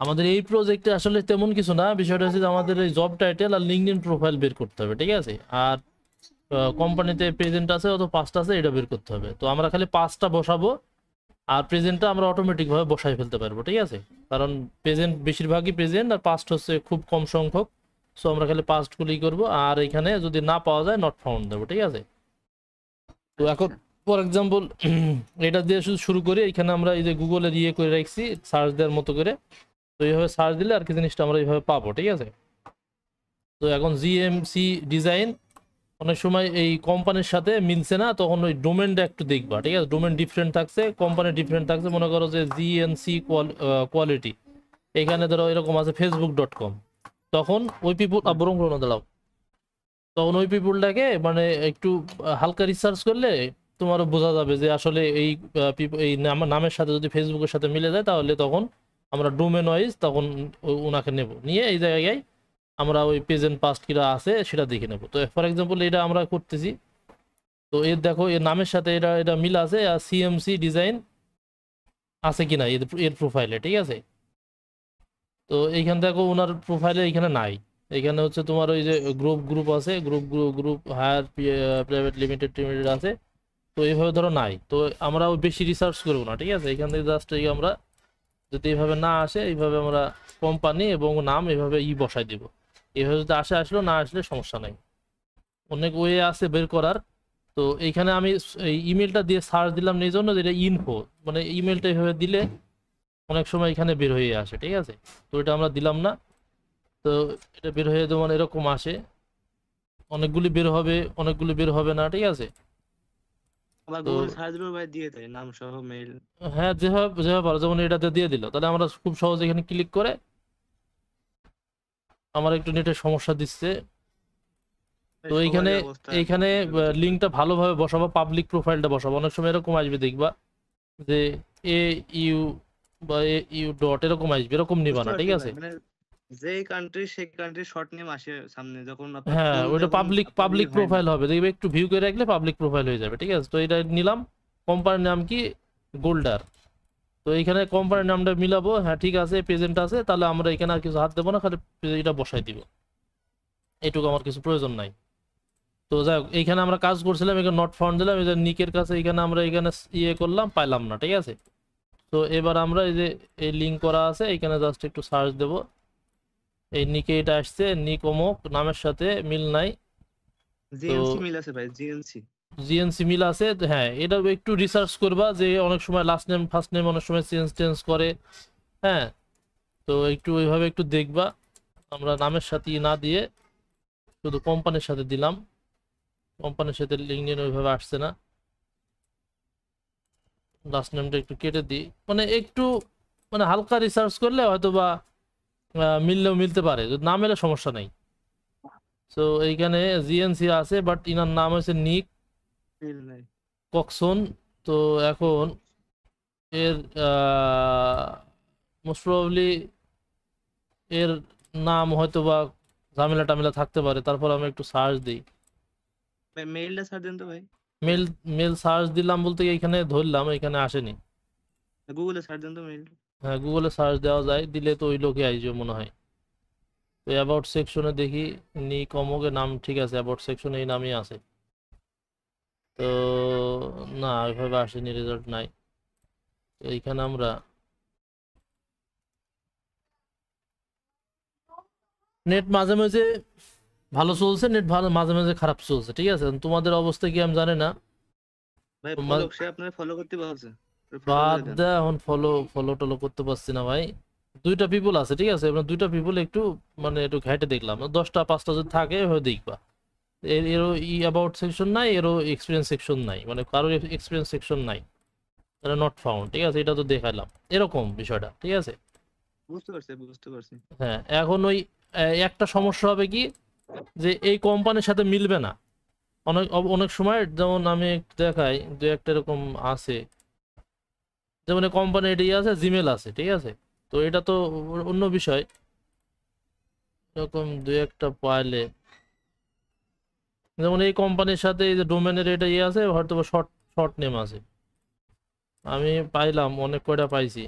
আমাদের এই প্রজেক্টে আসলে তেমন কিছু না, বিষয়টা হচ্ছে যে আমাদের এই জব টাইটেল আর লিঙ্কডইন প্রোফাইল বের করতে হবে, ঠিক আছে? আর কোম্পানিতে প্রেজেন্ট আছে অত পাঁচটা আছে, এটা বের করতে হবে। তো আমরা খালি পাঁচটা বসাবো, আর প্রেজেন্টটা আমরা অটোমেটিকভাবে বসাই ফেলতে পারবো, ঠিক আছে? কারণ প্রেজেন্ট বেশিরভাগই প্রেজেন্ট, আর পাস্ট হচ্ছে খুব কম সংখ্যক। সো আমরা খালি পাস্টগুলোই করবো, আর এখানে যদি না পাওয়া যায় নট ফাউন্ড দেবো, ঠিক আছে? তো এখন আচ্ছা ফর এক্সাম্পল এটা দিয়ে শুধু শুরু করি। এখানে আমরা এই যে গুগলের ইয়ে করে রাখছি সার্চ দেওয়ার মতো করে। তো এইভাবে সার্চ দিলে আর কি জিনিসটা আমরা এইভাবে পাবো, ঠিক আছে? তো এখন জিএমসি ডিজাইন, অনেক সময় এই কোম্পানির সাথে মিলছে না, তখন ওই ডোমেনটা একটু দেখবা, ঠিক আছে? ডোমেন ডিফারেন্ট থাকছে, কোম্পানি ডিফারেন্ট থাকছে। মনে করো যে জিএনসি কোয়ালিটি, এখানে ধরো এরকম আছে facebook.com, তখন ওই পিপুল বরং কোনো দাঁড়াও, তখন ওই পিপুলটাকে মানে একটু হালকা রিসার্চ করলে তোমারও বোঝা যাবে যে আসলে এই এই নামের সাথে যদি ফেসবুকের সাথে মিলে যায়, তাহলে তখন আমরা ডোমেন ওয়াইজ তখন ওনাকে নেব, নিয়ে এই জায়গায় আমরা ওই প্রেজেন্ট পাস্ট কিরা আছে সেটা দেখে নেব। তো ফর এক্সাম্পল এটা আমরা করতেছি। তো এর দেখো এর নামের সাথে এটা এটা মিল আছে, আর সিএমসি ডিজাইন আছে কিনা এর এর প্রোফাইলে, ঠিক আছে? তো এইখানে দেখো ওনার প্রোফাইলে এখানে নাই। এখানে হচ্ছে তোমার ওই যে গ্রুপ গ্রুপ আছে, group group group higher private limited টিমিটেড আছে। তো এইভাবে ধরো নাই, তো আমরা ওই বেশি রিসার্চ করবো না, ঠিক আছে? এখান থেকে জাস্ট এই আমরা যদি এইভাবে না আসে, এইভাবে আমরা কোম্পানি এবং নাম এইভাবে বসাই দিব। এইভাবে যদি আসে আসলো, না আসলে সমস্যা নাই। অনেক ওয়ে আছে বের করার। তো এইখানে আমি এই ইমেলটা দিয়ে সার্চ দিলাম এই জন্য যে এটা ইনফো, মানে ইমেলটা এইভাবে দিলে অনেক সময় এখানে বের হয়ে আসে, ঠিক আছে? তো এটা আমরা দিলাম না। তো এটা বের হয়ে যেমন এরকম আসে, অনেকগুলি বের হবে, অনেকগুলি বের হবে না, ঠিক আছে? আবার তো গুগল সার্চ দিলেও ভাই দিয়ে দেয় নাম সহ মেইল। হ্যাঁ, যেভাবে যেভাবে পারো, যেমন এটাতে দিয়ে দিল, তাহলে আমরা খুব সহজে এখানে ক্লিক করে, আমার একটু নেটের সমস্যা দিচ্ছে। তো এইখানে সবারই অবস্থা এখন এইখানে বিদ্যুতের জন্য। লিঙ্কটা ভালোভাবে বসাবো, পাবলিক প্রোফাইলটা বসাবো। অনেক সময় এরকম আসবে দেখবা যে এ ইউ বা এ ইউ ডট এরকম আসবে, এরকম নিবা বুঝতে না, ঠিক পারছি ভাই, আছে? মানে যেই কান্ট্রি সেই কান্ট্রির শর্ট নেম আসে সামনে, যখন আপনার হ্যাঁ, ফুল ওইটা যখন পাবলিক আপনার ই পাবলিক হয় না। প্রোফাইল হবে, দেখবে একটু ভিউ করে রাখলে পাবলিক প্রোফাইল হয়ে যাবে, ঠিক আছে? তো এটা নিলাম, কোম্পানির নাম কি, গোল্ডার। তো এইখানে কোম্পানির নামটা মিলাবো, হ্যাঁ ঠিক আছে, প্রেজেন্ট আছে, তাহলে আমরা এখানে আর কিছু হাত দেবো না, খালি এটা বসাই দিব। এইটুকু আমার কিছু প্রয়োজন নাই। তো যাই হোক, এইখানে আমরা কাজ করছিলাম, এখানে নট ফাউন্ড দিলাম, এই যে নিকের কাছে এখানে আমরা এখানে ইয়ে করলাম, পাইলাম না, ঠিক আছে? তো এবার আমরা এই যে এই লিঙ্ক করা আছে, এখানে জাস্ট একটু সার্চ দেব। এই নিকে এটা আসছে, নিক অমুক নামের সাথে মিল নাই। তো জিএনসি মিল আছে ভাই, জিএনসি। জিএনসি মিল আছে, তো হ্যাঁ এটা একটু রিসার্চ করবা, যে অনেক সময় লাস্ট নেম ফার্স্ট নেম অনেক সময় চেঞ্জ টেঞ্জ করে। হ্যাঁ, তো একটু ওইভাবে একটু দেখবা। আমরা নামের সাথে না দিয়ে শুধু কোম্পানির সাথে দিলাম, কোম্পানির সাথে লিঙ্কডিন ওইভাবে আসছে না। লাস্ট নেমটা একটু কেটে দিই, মানে একটু মানে হালকা রিসার্চ করলে হয়তো বা মিললেও মিলতে পারে, যদি না মেলে সমস্যা নাই। তো এইখানে জিএনসি আছে, বাট ইনার নাম হচ্ছে নিক মিল নাই। কক্সন। তো এখন এর মোস্ট প্রবাবলি এর নাম হয়তো বা ঝামেলা টামেলা থাকতে পারে, তারপর আমি একটু সার্চ দিই। ভাই মেইলটা ছাড় দেন তো ভাই। মেল মেল সার্চ দিলাম বলতে এখানে ধরলাম, এখানে আসেনি। গুগলে ছাড় দেন তো মেইল। হ্যাঁ, গুগলে সার্চ দেওয়া যায়, দিলে তো ওই লোকে আসবে মনে হয়। তো অ্যাবাউট সেকশনে দেখি, নিক অমুকের নাম ঠিক আছে, অ্যাবাউট সেকশনে এই নামই আছে। তো না, ওইভাবে আসেনি, রেজাল্ট নাই। তো এইখানে আমরা নেট মাঝে মাঝে ভালো চলছে, নেট ভালো মাঝে মাঝে খারাপ চলছে, ঠিক আছে? তোমাদের অবস্থা কি আমি জানি না। ভাই ফলো, তোমার সে আপনার ফলো করতে বলছে, ফলো বাদ করে দেন। দেয়, এখন ফলো ফলো টলো করতে পারছি না ভাই। দুইটা পিপল আছে, ঠিক আছে? এবার দুইটা পিপল একটু মানে একটু ঘাইটে দেখলাম, 10টা 5টা যদি থাকে এভাবে দেখবা। এরও অ্যাবাউট সেকশন নাই, এরও এক্সপিরিয়েন্স সেকশন নাই, মানে কারোর এক্সপিরিয়েন্স সেকশন নাই, এটা নট ফাউন্ড, ঠিক আছে? এটা তো দেখাইলাম এরকম বিষয়টা, ঠিক আছে? বুঝতে পারছি বুঝতে পারছি। হ্যাঁ, এখন ওই একটা সমস্যা হবে কি, যে এই কোম্পানির সাথে মিলবে না। অনেক অনেক সময় যেমন আমি একটু দেখাই, দু একটা এরকম আছে, যেমন এই কোম্পানি এটি আছে, জিমেল আছে, ঠিক আছে? তো এটা তো অন্য বিষয়। এরকম দু একটা পাইলে, যেমন এই কোম্পানির সাথে এই যে ডোমেনের এটা আছে, হয়তো শর্ট শর্ট নেম আছে। আমি পাইলাম, অনেক কয়টা পাইছি।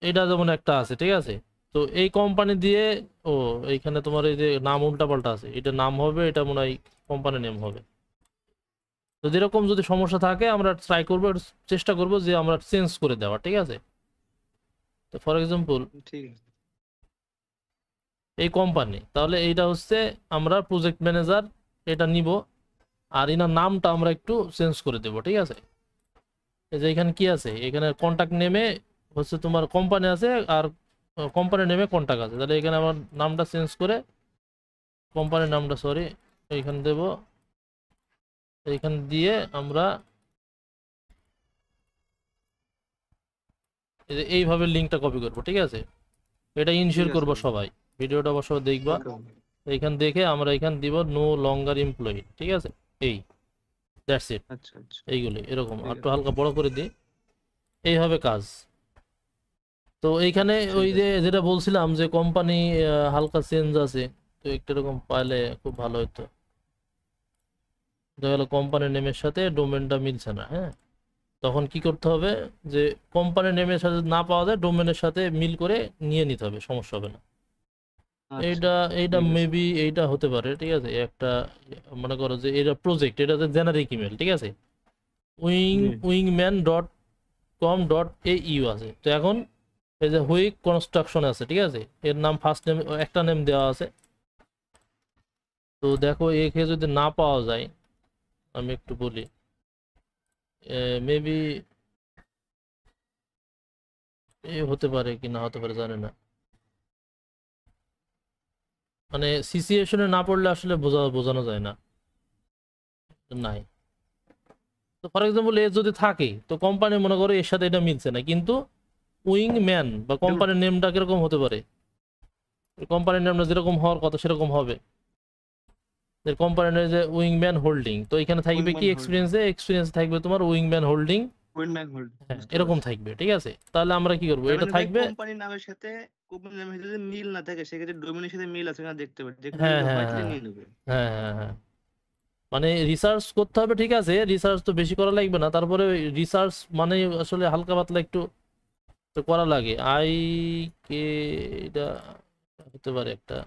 এটা যেমন একটা আছে, ঠিক আছে। তো এই কোম্পানি দিয়ে, ও এইখানে তোমার এই যে নাম উল্টাপাল্টা আছে, এটা নাম হবে, এটা মনে হয় কোম্পানি নেম হবে। তো যেরকম যদি সমস্যা থাকে আমরা ট্রাই করবো, চেষ্টা করবো যে আমরা চেঞ্জ করে দেওয়া, ঠিক আছে। তো ফর এক্সাম্পল ঠিক আছে। এই কোম্পানি, তাহলে এইটা হচ্ছে আমরা প্রজেক্ট ম্যানেজার এটা নিব, আর এনার নামটা আমরা একটু চেঞ্জ করে দেবো, ঠিক আছে। এই যে এখানে কি আছে, এখানে কন্টাক্ট নেমে হচ্ছে তোমার কোম্পানি আছে, আর কোম্পানি নেমে কন্টাক্ট আছে। তাহলে এখানে আমার নামটা চেঞ্জ করে কোম্পানির নামটা, সরি, এইখানে দেব। এইখানে দিয়ে আমরা এইভাবে লিঙ্কটা কপি করব, ঠিক আছে। এটা ইনশিওর ঠিক করবো আছে। সবাই, ভিডিওটা অবশ্য দেখবা। ওকে। এইখান দেখে আমরা এখান দিব নো লঙ্গার এমপ্লয়ি, ঠিক আছে। এই দ্যাটস ইট। আচ্ছা আচ্ছা। এইগুলি এরকম আর ঠিক একটু আছে। হালকা বড় করে দিই, এই হবে কাজ। তো এইখানে ওই ঠিক যে আছে। যেটা বলছিলাম যে কোম্পানি হালকা চেঞ্জ আছে, তো একটু এরকম পাইলে খুব ভালো হতো। দেখা গেলো কোম্পানির নেমের সাথে ডোমেনটা মিলছে না, হ্যাঁ, তখন কি করতে হবে, যে কোম্পানির নেমের সাথে না পাওয়া যায় ডোমেনের সাথে মিল করে নিয়ে নিতে হবে, সমস্যা হবে না। আচ্ছা এইটা আচ্ছা, এইটা ঠিক আছে। মেবি এইটা হতে পারে, ঠিক আছে। একটা মনে করো যে এটা প্রজেক্ট, এটা জেনারিক ইমেল, ঠিক আছে। Wing G. উইংম্যান dot com dot A U আছে। তো এখন এই যে হুইক কনস্ট্রাকশন আছে, ঠিক আছে, এর নাম ফার্স্ট নেম একটা নেম দেওয়া আছে। তো দেখো একে যদি না পাওয়া যায়, আমি একটু বলি, মেবি এ হতে পারে কি না হতে পারে জানি না, মানে সিচুয়েশনে না পড়লে আসলে বোঝানো যায় না, নাই। তো ফর এক্সাম্পল এ যদি থাকে, তো কোম্পানি মনে করো এর সাথে এটা মিলছে না, কিন্তু উইং ম্যান বা কোম্পানির নেমটা কিরকম হতে পারে, কোম্পানির নামটা যেরকম হওয়ার কথা সেরকম হবে। কোম্পানির যে উইংম্যান হোল্ডিং, তো এখানে থাকবে কি উইংম্যান হোল্ডিং। এক্সপিরিয়েন্স থাকবে তোমার উইংম্যান হোল্ডিং, উইংম্যান হোল্ডিং, হ্যাঁ বুঝতে এরকম পারছি। থাকবে, ঠিক আছে। তাহলে আমরা কি করবো, তার এটা মানে ভাই থাকবে। কোম্পানির নামের সাথে যদি মিল না থাকে, সেক্ষেত্রে ডোমেনের সাথে মিল আছে কিনা দেখতে পারি, যেখানে হ্যাঁ যদি হ্যাঁ হয় তাহলে হ্যাঁ নিয়ে নেবে। হ্যাঁ হ্যাঁ হ্যাঁ, মানে রিসার্চ করতে হবে, ঠিক আছে, রিসার্চ তো বেশি করা লাগবে না, তারপরে রিসার্চ মানে আসলে হালকা পাতলা একটু তো করা লাগে। কে, এটা হতে পারে একটা।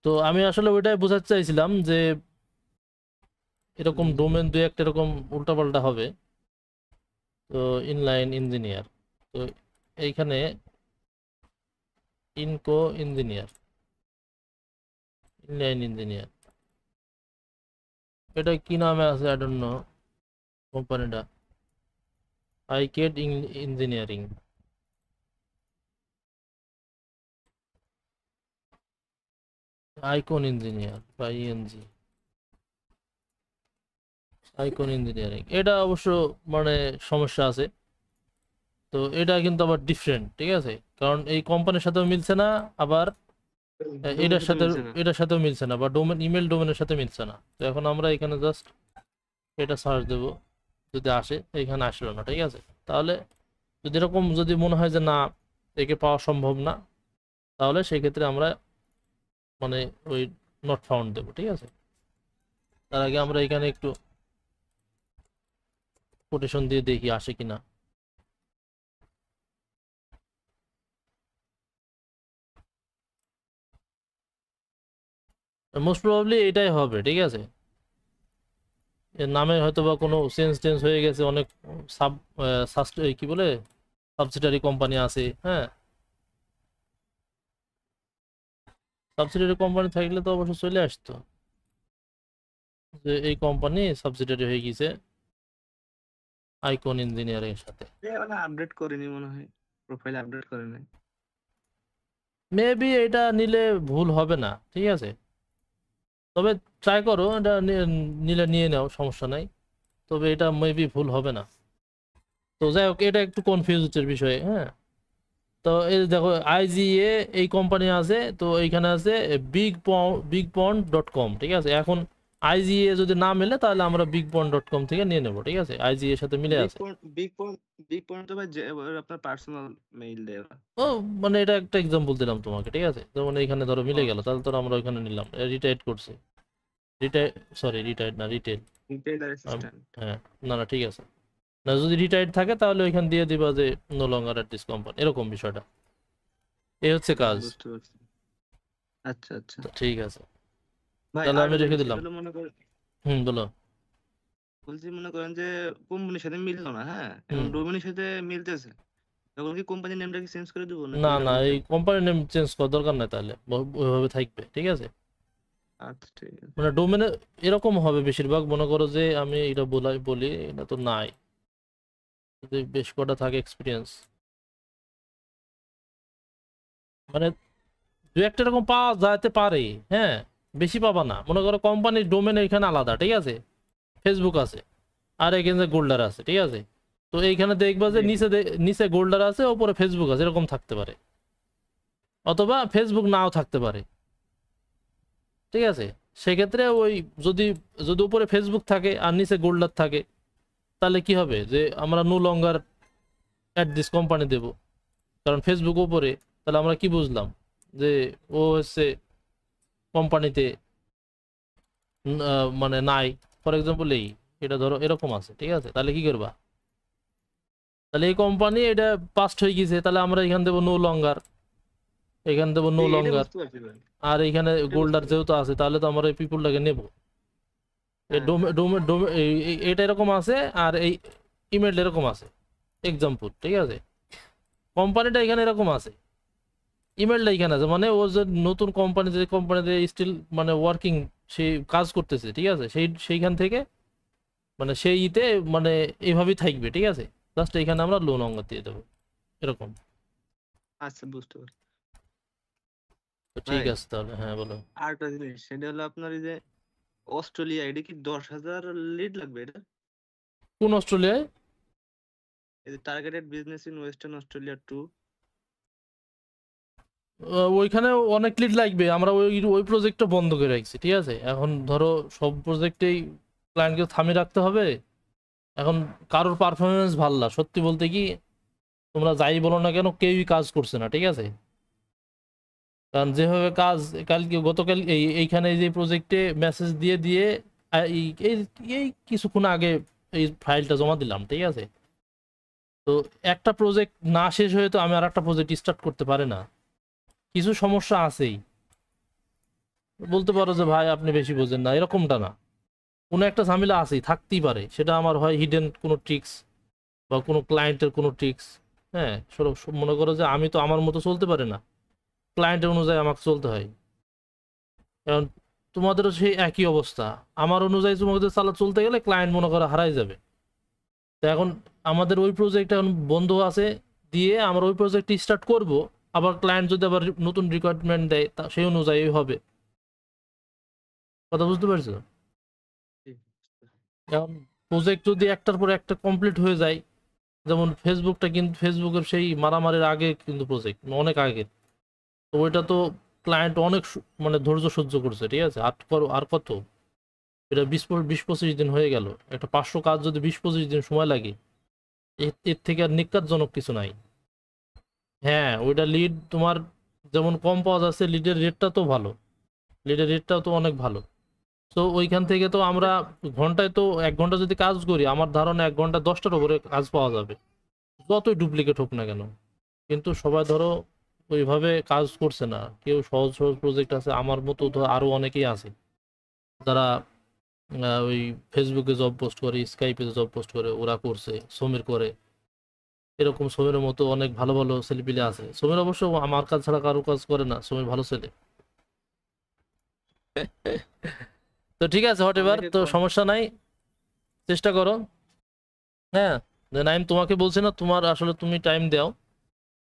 তো আমি আসলে ওইটাই বোঝাতে চাইছিলাম যে এরকম জি। ডোমেন দুই একটা এরকম উল্টাপাল্টা হবে। তো ইনলাইন ইঞ্জিনিয়ার, তো এইখানে ইনকো ইঞ্জিনিয়ার, ইনলাইন ইঞ্জিনিয়ার, এটা কি নামে আছে আই ডোন্ট নো কোম্পানিটা, আইকেড ইঞ্জিনিয়ারিং, আইকন ইঞ্জিনিয়ার বা ইএনজি, আইকন ইঞ্জিনিয়ারিং। এটা অবশ্য মানে সমস্যা আছে। তো এটা কিন্তু আবার ডিফারেন্ট, ঠিক আছে, কারণ এই কোম্পানির সাথেও মিলছে না, আবার ডোমেনের সাথে মিলছে না। এটার সাথেও মিলছে না, বা ইমেল ডোমেনের সাথে মিলছে না। তো এখন আমরা এখানে জাস্ট এটা সার্চ দেবো, যদি আসে, এখানে আসলো না, ঠিক আছে। তাহলে যদি এরকম যদি মনে হয় যে না একে পাওয়া সম্ভব না, তাহলে সেই ক্ষেত্রে আমরা মানে ওই নট ফাউন্ড দেবো, ঠিক আছে। তার আগে আমরা এখানে একটু কোটেশন দিয়ে দেখি আসে কিনা। মোস্ট প্রবাবলি এটাই হবে, ঠিক আছে। এর নামে হয়তো বা কোনো চেঞ্জ হয়ে গেছে, অনেক সাব কি বলে সাবসিডারি কোম্পানি আছে, হ্যাঁ। সাবসিডারি কোম্পানি থাকলে তো অবশ্য চলে আসতো যে এই কোম্পানি সাবসিডারি হয়ে গেছে আইকন ইঞ্জিনিয়ারিং এর সাথে। মানে আপডেট করিনি মনে হয়, প্রোফাইল আপডেট করে নাই। মেবি এটা নিলে ভুল হবে না, ঠিক আছে। তবে ট্রাই করো, এটা নিলে নিয়ে নাও, সমস্যা নাই। তবে এটা মেবি ভুল হবে না। তো যাই হোক, এটা একটু কনফিউজের বিষয়, হ্যাঁ। তো এই দেখো আইজিএ এই কোম্পানি আছে, তো এইখানে আছে bigpond.com, ঠিক আছে। এখন আইজিএ যদি না মেলে তাহলে আমরা bigpond.com থেকে নিয়ে নেব, ঠিক আছে, আইজিএ এর সাথে মিলে বিগ আছে। Point big point big point তো ভাই আপনার পার্সোনাল মেইল দেয় ওরা। ও মানে এটা একটা এক্সাম্পল দিলাম তোমাকে, ঠিক আছে। যেমন এইখানে ধরো ও মিলে গেল, আচ্ছা। তাহলে তো আমরা ওইখানে নিলাম, রিটায়ার্ড করছে, রিটায়ার, সরি রিটায়ার্ড না, রিটেল। Retailer assistant. হ্যাঁ, না না ঠিক আছে। না যদি রিটায়ার্ড থাকে তাহলে ওইখান দিয়ে দিবা যে no longer at this company, এরকম বিষয়টা। এই হচ্ছে কাজ। বুঝতে পারছি। আচ্ছা আচ্ছা তো ঠিক আছে, ভাই, তাহলে আর আমি একটা রেখে জিনিস, সেটা দিলাম। হলো মনে করেন, বলো। বলছি মনে করেন যে কোম্পানির সাথে মিললো না, হ্যাঁ, এখন হুম। ডোমেনের সাথে মিলতেছে, তখন কি কোম্পানির নেমটা কি চেঞ্জ করে দেবো নাকি না ওইটার না, এই মতোই? কোম্পানি নেম চেঞ্জ করার দরকার নাই, তাহলে ওইভাবে থাকবে, ঠিক আছে। আচ্ছা ঠিক আছে। মানে ডোমেনে এরকম হবে বেশিরভাগ, মনে করো যে আমি এটা বলি এটা তো নাই, যদি বেশ কটা থাকে এক্সপিরিয়েন্স, মানে দু একটা এরকম পাওয়া যাইতে পারে। হ্যাঁ, বেশি পাবা না। মনে করো কোম্পানির ডোমেন এখানে আলাদা, ঠিক আছে, ফেসবুক আছে, আর এখানে গোল্ডার আছে, ঠিক আছে। তো এইখানে দেখবা যে জি জি। নিচে গোল্ডার আছে, ওপরে ফেসবুক আছে, এরকম থাকতে পারে, অথবা ফেসবুক নাও থাকতে পারে, ঠিক আছে। সেক্ষেত্রে ওই যদি যদি উপরে ফেসবুক থাকে আর নিচে গোল্ডার থাকে, তাহলে কি হবে যে আমরা no longer at this company দেব, কারণ ফেসবুক উপরে। তাহলে আমরা কি বুঝলাম যে ও হচ্ছে কোম্পানিতে মানে নাই। ফর এক্সাম্পল এটা ধরো এরকম আছে, ঠিক আছে, তাহলে কি করবা? তাহলে এই কোম্পানি এটা পাস্ট হয়ে গেছে, তাহলে আমরা এখান দেবো নো লঙ্গার, এখানে দেবো নো এটা লঙ্গার। বুঝতে পারছি ভাই, আর এইখানে এটা বুঝতে গোল্ডার পারছি। যেহেতু আছে, তাহলে তো আমরা এই পিপুলটাকে নেব। এই হ্যাঁ ডোমে হ্যাঁ। ডোমে ডোমে এটা এরকম আছে, আর এই ইমেল এরকম আছে, এক্সাম্পল, ঠিক আছে। কোম্পানিটা এখানে এরকম আছে, ইমেলটা এখানে আছে, মানে ও যে নতুন কোম্পানি, যে কোম্পানিতে স্টিল মানে ওয়ার্কিং, সেই কাজ করতেছে, ঠিক আছে, সেইখান থেকে মানে সেই মানে এইভাবেই থাকবে, ঠিক আছে। জাস্ট এখানে আমরা লোন অঙ্গ দিয়ে দেবো, এরকম। আচ্ছা বুঝতে পারছি। তো ঠিক ভাই, আছে তাহলে, হ্যাঁ বলো। আর একটা জিনিস, সেটা হলো আপনার এই যে অস্ট্রেলিয়া, এটা কি 10,000 লিড লাগবে এটা? কোন অস্ট্রেলিয়ায়? এই যে targeted business in western Australia 2। ওইখানে অনেক লিড লাগবে, আমরা ওই ওই প্রজেক্টটা বন্ধ করে রাখছি, ঠিক আছে। এখন ধরো সব প্রজেক্টেই ক্লায়েন্টকে থামিয়ে রাখতে হবে। এখন কারোর পারফরমেন্স ভালো না, সত্যি বলতে কি, তোমরা যাই বলো না কেন, কেউই কাজ করছে না, ঠিক আছে। কারণ যেভাবে কাজ, কালকে গতকাল এইখানে এই যে প্রজেক্টে মেসেজ দিয়ে দিয়ে এই এই এই কিছুক্ষণ আগে এই ফাইলটা জমা দিলাম, ঠিক আছে। তো একটা প্রজেক্ট না শেষ হয়ে তো আমি আর একটা প্রজেক্ট স্টার্ট করতে পারি না, কিছু সমস্যা আছেই। বলতে পারো যে ভাই আপনি বেশি বোঝেন না, এরকমটা না, কোনো একটা ঝামেলা আছেই, থাকতেই পারে। সেটা আমার হয় হিডেন কোনো ট্রিক্স, বা কোনো ক্লায়েন্টের কোনো ট্রিক্স। হ্যাঁ, মনে করো যে আমি তো আমার মতো চলতে পারি না, ক্লায়েন্টের অনুযায়ী আমাকে চলতে হয়। কারণ তোমাদেরও সেই একই অবস্থা, আমার অনুযায়ী তোমাদের চলতে গেলে ক্লায়েন্ট মনে করো হারাই যাবে। তো এখন আমাদের ওই প্রজেক্ট এখন বন্ধ আছে, দিয়ে আমরা ওই প্রজেক্ট স্টার্ট করব, আবার ক্লায়েন্ট যদি আবার নতুন রিকোয়ারমেন্ট দেয় তা সেই অনুযায়ী হবে। কথা বুঝতে পারছো? এখন প্রজেক্ট যদি একটার পর একটা কমপ্লিট হয়ে যায়, যেমন ফেসবুকটা, কিন্তু ফেসবুকের সেই মারামারির আগে কিন্তু প্রজেক্ট অনেক আগে, তো ওইটা তো ক্লায়েন্ট অনেক মানে ধৈর্য সহ্য করছে, ঠিক আছে। আর কত, এটা 20-25 দিন হয়ে গেল। একটা 500 কাজ যদি 20-25 দিন সময় লাগে, এর থেকে আর নিকাতজনক কিছু নাই। হ্যাঁ, ওইটা লিড তোমার যেমন কম পাওয়া যাচ্ছে, লিডের রেটটা তো ভালো, লিডের রেটটাও তো অনেক ভালো। তো ওইখান থেকে তো আমরা ঘন্টায় তো 1 ঘন্টা যদি কাজ করি, আমার ধারণা 1 ঘন্টা 10টার উপরে কাজ পাওয়া যাবে, যতই ডুপ্লিকেট হোক না কেন। কিন্তু সবাই ধরো ওইভাবে কাজ করছে না, কেউ সহজ সহজ প্রজেক্ট আছে, আমার মতো ধর আরো অনেকেই আছে যারা ওই ফেসবুকে জব পোস্ট করে, স্কাইপে জব পোস্ট করে, ওরা করছে, সমীর করে, এরকম সমীরের মতো অনেক ভালো ভালো ছেলেপিলে আছে। সমীর অবশ্য আমার কাজ ছাড়া কারো কাজ করে না, সমীর ভালো ছেলে। তো ঠিক আছে, হোয়াট এভার, অনেকে তো কম। সমস্যা নাই, চেষ্টা করো। হ্যাঁ, দেন আমি তোমাকে বলছি না, তোমার আসলে তুমি টাইম দাও,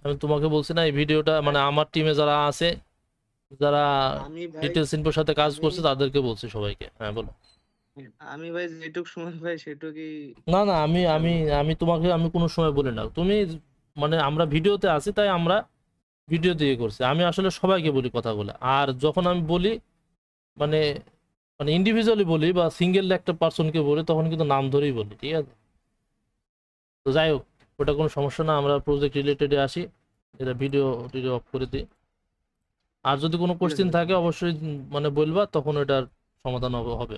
আমি তোমাকে বলছি না এই ভিডিওটা, মানে হ্যাঁ, আমার টিমে যারা আছে, যারা আমি ভাই, ডিটেলস ইনফোর সাথে কাজ আমি করছে, তাদেরকে বলছি সবাইকে। হ্যাঁ বলো। আমি ভাই যেটুক সময় ভাই সেটুকুই না না, আমি দিতে আমি পারবো। আমি তোমাকে আমি কোনো সময় বলি না, তুমি মানে আমরা ভিডিওতে আছি তাই আমরা ভিডিও দিয়ে করছি, আমি আসলে সবাইকে বলি কথাগুলো। আর যখন আমি বলি মানে মানে ইন্ডিভিজুয়ালি বলি বা সিঙ্গেল একটা পার্সনকে বলি, তখন কিন্তু নাম ধরেই বলি, ঠিক আছে। তো যাই হোক, ওটা কোনো সমস্যা না, আমরা প্রজেক্ট রিলেটেডে আসি, এটা ভিডিও টিডিও অফ করে দিই। আর যদি কোনো ঠিক আছে কোশ্চেন ভাই, থাকে সমস্যা নেই। অবশ্যই মানে বলবা, তখন ওটার সমাধান হবে।